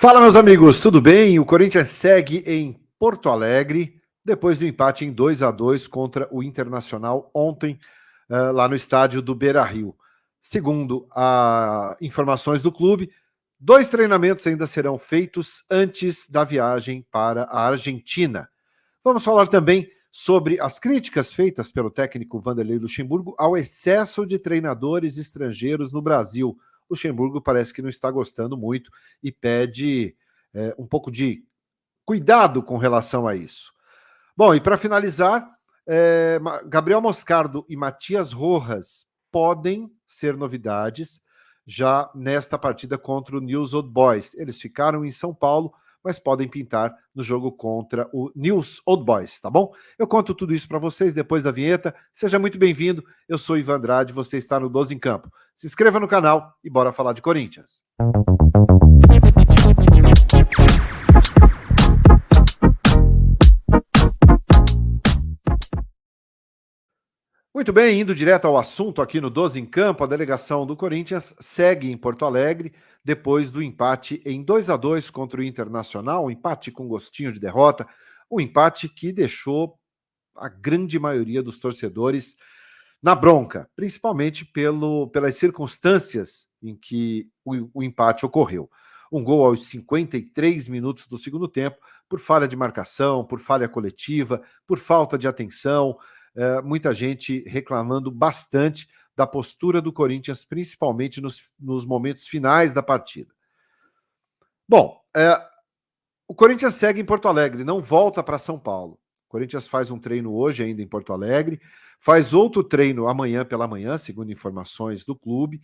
Fala, meus amigos, tudo bem? O Corinthians segue em Porto Alegre, depois do empate em 2-2 contra o Internacional ontem, lá no estádio do Beira-Rio. Segundo informações do clube, 2 treinamentos ainda serão feitos antes da viagem para a Argentina. Vamos falar também sobre as críticas feitas pelo técnico Vanderlei Luxemburgo ao excesso de treinadores estrangeiros no Brasil. Luxemburgo parece que não está gostando muito e pede um pouco de cuidado com relação a isso. Bom, e para finalizar, Gabriel Moscardo e Matias Rojas podem ser novidades já nesta partida contra o News Old Boys. Eles ficaram em São Paulo, mas podem pintar no jogo contra o News Old Boys, tá bom? Eu conto tudo isso para vocês depois da vinheta. Seja muito bem-vindo. Eu sou Ivan Andrade, você está no 12 em Campo. Se inscreva no canal e bora falar de Corinthians. Muito bem, indo direto ao assunto aqui no 12 em Campo, a delegação do Corinthians segue em Porto Alegre depois do empate em 2-2 contra o Internacional, um empate com gostinho de derrota, um empate que deixou a grande maioria dos torcedores na bronca, principalmente pelas circunstâncias em que o empate ocorreu. Um gol aos 53 minutos do segundo tempo, por falha de marcação, por falha coletiva, por falta de atenção, muita gente reclamando bastante da postura do Corinthians, principalmente nos momentos finais da partida. Bom, o Corinthians segue em Porto Alegre, não volta para São Paulo. O Corinthians faz um treino hoje ainda em Porto Alegre, faz outro treino amanhã pela manhã, segundo informações do clube,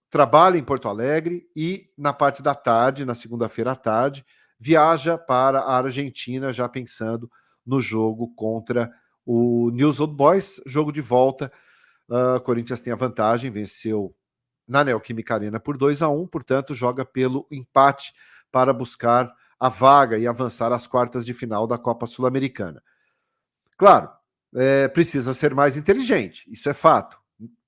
trabalha em Porto Alegre e na parte da tarde, na segunda-feira à tarde, viaja para a Argentina, já pensando no jogo contra o News Old Boys, jogo de volta. O Corinthians tem a vantagem, venceu na Neoquímica Arena por 2-1, portanto joga pelo empate para buscar a vaga e avançar às quartas de final da Copa Sul-Americana. Claro, precisa ser mais inteligente, isso é fato.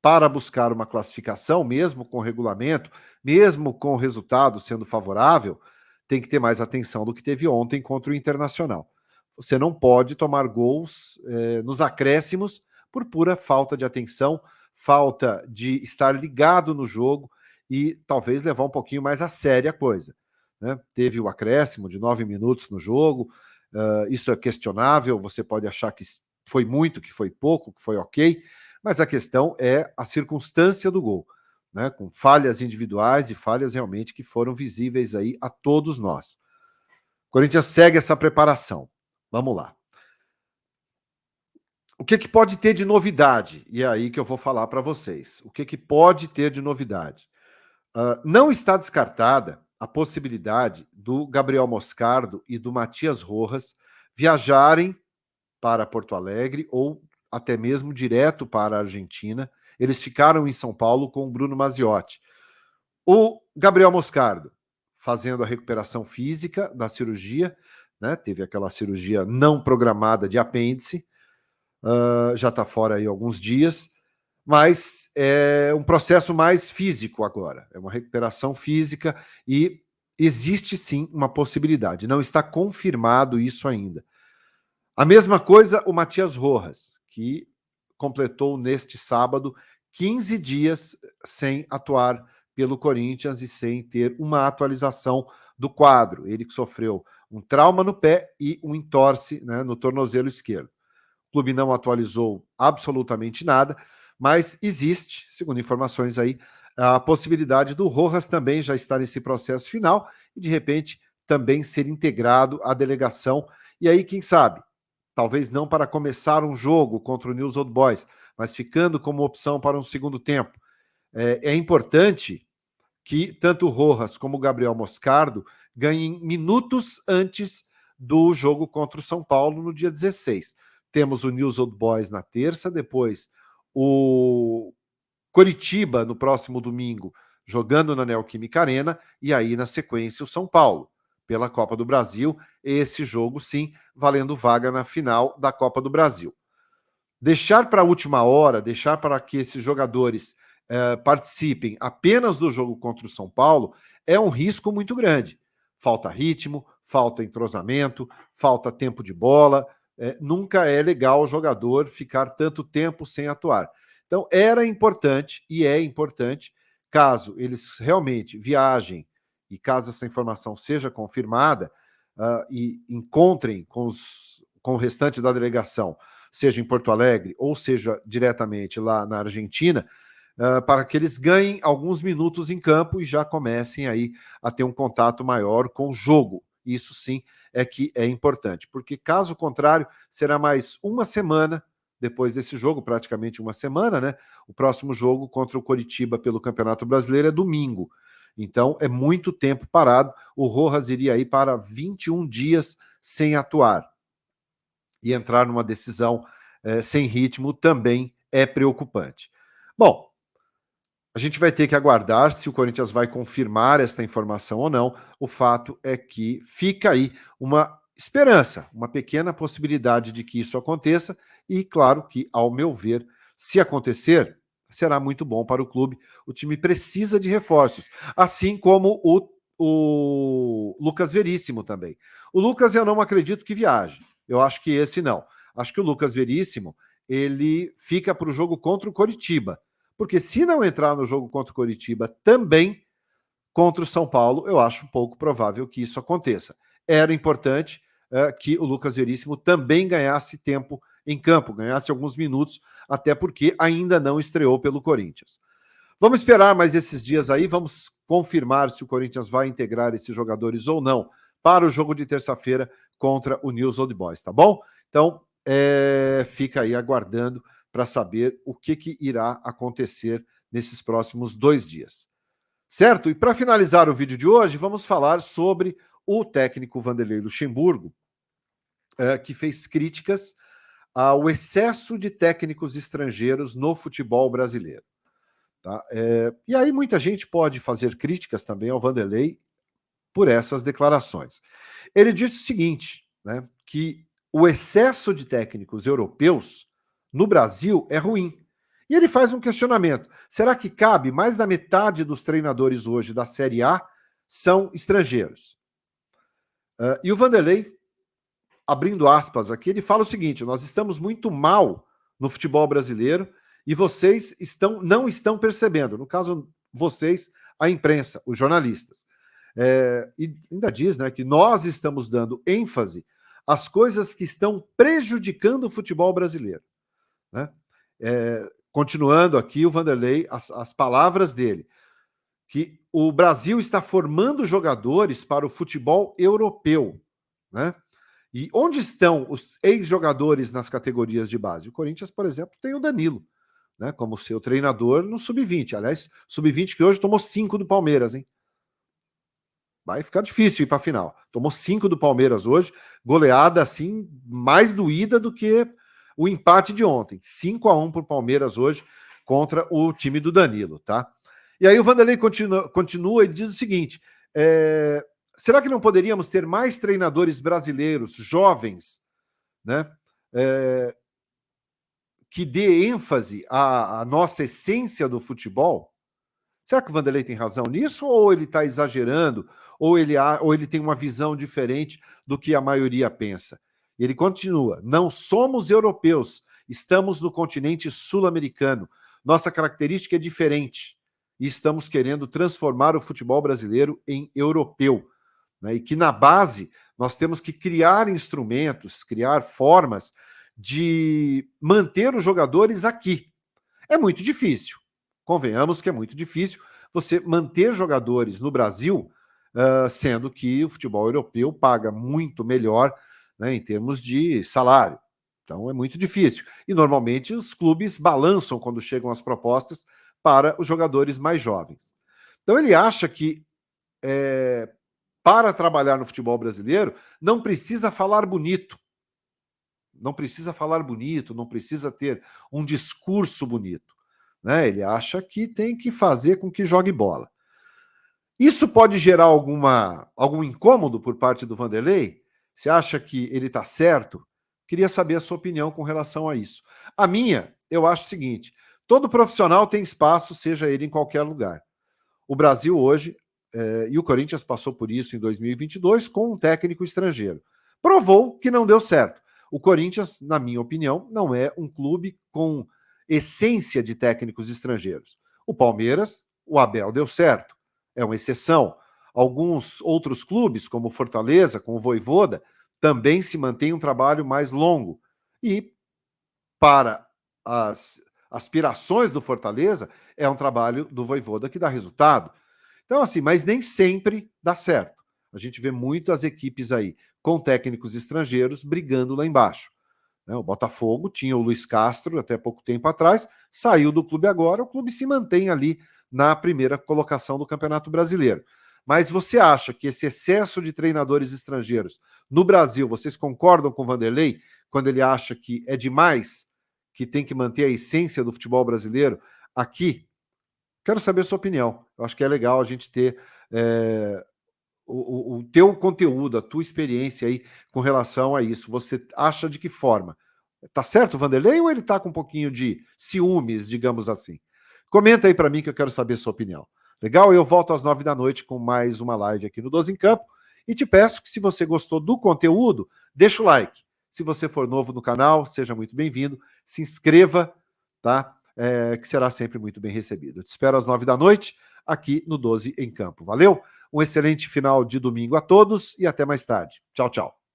Para buscar uma classificação, mesmo com o regulamento, mesmo com o resultado sendo favorável, tem que ter mais atenção do que teve ontem contra o Internacional. Você não pode tomar gols nos acréscimos por pura falta de atenção, falta de estar ligado no jogo e talvez levar um pouquinho mais a sério a coisa. Né? Teve o acréscimo de 9 minutos no jogo, isso é questionável, você pode achar que foi muito, que foi pouco, que foi ok, mas a questão é a circunstância do gol, né? Com falhas individuais e falhas realmente que foram visíveis aí a todos nós. O Corinthians segue essa preparação. Vamos lá. O que pode ter de novidade? E é aí que eu vou falar para vocês. O que pode ter de novidade? Não está descartada a possibilidade do Gabriel Moscardo e do Matias Rojas viajarem para Porto Alegre ou até mesmo direto para a Argentina. Eles ficaram em São Paulo com o Bruno Maziotti. O Gabriel Moscardo fazendo a recuperação física da cirurgia, né? Teve aquela cirurgia não programada de apêndice, já está fora aí alguns dias, mas é um processo mais físico agora, é uma recuperação física e existe sim uma possibilidade, não está confirmado isso ainda. A mesma coisa o Matias Rojas, que completou neste sábado 15 dias sem atuar pelo Corinthians e sem ter uma atualização do quadro. Ele que sofreu um trauma no pé e um entorse, né, no tornozelo esquerdo. O clube não atualizou absolutamente nada, mas existe, segundo informações aí, a possibilidade do Rojas também já estar nesse processo final e, de repente, também ser integrado à delegação. E aí, quem sabe, talvez não para começar um jogo contra o News Old Boys, mas ficando como opção para um segundo tempo. É importante que tanto o Rojas como o Gabriel Moscardo ganhem minutos antes do jogo contra o São Paulo no dia 16. Temos o News Old Boys na terça, depois o Coritiba no próximo domingo, jogando na Neoquímica Arena, e aí na sequência o São Paulo, pela Copa do Brasil, esse jogo sim, valendo vaga na final da Copa do Brasil. Deixar para a última hora, deixar para que esses jogadores participem apenas do jogo contra o São Paulo, é um risco muito grande. Falta ritmo, falta entrosamento, falta tempo de bola. Nunca é legal o jogador ficar tanto tempo sem atuar. Então, era importante, e é importante, caso eles realmente viajem, e caso essa informação seja confirmada, e encontrem com o restante da delegação, seja em Porto Alegre ou seja diretamente lá na Argentina, para que eles ganhem alguns minutos em campo e já comecem aí a ter um contato maior com o jogo. Isso sim é que é importante, porque caso contrário, será mais uma semana depois desse jogo, praticamente uma semana, né? O próximo jogo contra o Coritiba pelo Campeonato Brasileiro é domingo. Então é muito tempo parado. O Rojas iria aí para 21 dias sem atuar. E entrar numa decisão sem ritmo também é preocupante. Bom, a gente vai ter que aguardar se o Corinthians vai confirmar esta informação ou não. O fato é que fica aí uma esperança, uma pequena possibilidade de que isso aconteça. E claro que, ao meu ver, se acontecer, será muito bom para o clube. O time precisa de reforços, assim como o Lucas Veríssimo também. O Lucas eu não acredito que viaje. Eu acho que esse não. Acho que o Lucas Veríssimo ele fica para o jogo contra o Coritiba. Porque se não entrar no jogo contra o Coritiba também, contra o São Paulo, eu acho pouco provável que isso aconteça. Era importante que o Lucas Veríssimo também ganhasse tempo em campo, ganhasse alguns minutos, até porque ainda não estreou pelo Corinthians. Vamos esperar mais esses dias aí, vamos confirmar se o Corinthians vai integrar esses jogadores ou não para o jogo de terça-feira contra o News Old Boys, tá bom? Então, fica aí aguardando para saber o que irá acontecer nesses próximos 2 dias. Certo? E para finalizar o vídeo de hoje, vamos falar sobre o técnico Vanderlei Luxemburgo, que fez críticas ao excesso de técnicos estrangeiros no futebol brasileiro. Tá? E aí muita gente pode fazer críticas também ao Vanderlei por essas declarações. Ele disse o seguinte, né, que o excesso de técnicos europeus no Brasil é ruim. E ele faz um questionamento. Será que cabe mais da metade dos treinadores hoje da Série A são estrangeiros? E o Vanderlei, abrindo aspas aqui, ele fala o seguinte: nós estamos muito mal no futebol brasileiro e vocês não estão percebendo. No caso, vocês, a imprensa, os jornalistas. E ainda diz, né, que nós estamos dando ênfase às coisas que estão prejudicando o futebol brasileiro. Né? Continuando aqui, o Vanderlei, as palavras dele, que o Brasil está formando jogadores para o futebol europeu. Né? E onde estão os ex-jogadores nas categorias de base? O Corinthians, por exemplo, tem o Danilo, né, como seu treinador no Sub-20. Aliás, Sub-20 que hoje tomou 5 do Palmeiras, hein? Vai ficar difícil ir para a final. Tomou 5 do Palmeiras hoje, goleada assim, mais doída do que o empate de ontem. 5-1 para o Palmeiras hoje contra o time do Danilo, tá? E aí o Vanderlei continua e diz o seguinte: será que não poderíamos ter mais treinadores brasileiros, jovens, né? Que dê ênfase à nossa essência do futebol? Será que o Vanderlei tem razão nisso ou ele está exagerando ou ele tem uma visão diferente do que a maioria pensa? Ele continua: não somos europeus, estamos no continente sul-americano. Nossa característica é diferente e estamos querendo transformar o futebol brasileiro em europeu. Né? E que na base nós temos que criar instrumentos, criar formas de manter os jogadores aqui. É muito difícil. Convenhamos que é muito difícil você manter jogadores no Brasil, sendo que o futebol europeu paga muito melhor, né, em termos de salário. Então é muito difícil. E normalmente os clubes balançam quando chegam as propostas para os jogadores mais jovens. Então ele acha que para trabalhar no futebol brasileiro não precisa falar bonito. Não precisa falar bonito, não precisa ter um discurso bonito. Né? Ele acha que tem que fazer com que jogue bola. Isso pode gerar algum incômodo por parte do Vanderlei? Você acha que ele está certo? Queria saber a sua opinião com relação a isso. A minha, eu acho o seguinte: Todo profissional tem espaço, seja ele em qualquer lugar. O Brasil hoje, e o Corinthians passou por isso em 2022 com um técnico estrangeiro. Provou que não deu certo. O Corinthians, na minha opinião, não é um clube com essência de técnicos estrangeiros. O Palmeiras, o Abel deu certo, é uma exceção. Alguns outros clubes, como o Fortaleza, com o Vojvoda, também se mantém um trabalho mais longo. E para as aspirações do Fortaleza, é um trabalho do Vojvoda que dá resultado. Então, assim, mas nem sempre dá certo. A gente vê muitas equipes aí com técnicos estrangeiros brigando lá embaixo. O Botafogo tinha o Luiz Castro até pouco tempo atrás, saiu do clube agora, o clube se mantém ali na primeira colocação do Campeonato Brasileiro. Mas você acha que esse excesso de treinadores estrangeiros no Brasil, vocês concordam com o Vanderlei quando ele acha que é demais, que tem que manter a essência do futebol brasileiro aqui? Quero saber a sua opinião. Eu acho que é legal a gente ter o teu conteúdo, a tua experiência aí com relação a isso. Você acha de que forma? Tá certo o Vanderlei ou ele tá com um pouquinho de ciúmes, digamos assim? Comenta aí para mim que eu quero saber a sua opinião. Legal? Eu volto às 9 da noite com mais uma live aqui no 12 em Campo e te peço que se você gostou do conteúdo, deixa o like. Se você for novo no canal, seja muito bem-vindo. Se inscreva, tá? Que será sempre muito bem recebido. Eu te espero às 9 da noite aqui no 12 em Campo. Valeu? Um excelente final de domingo a todos e até mais tarde. Tchau, tchau.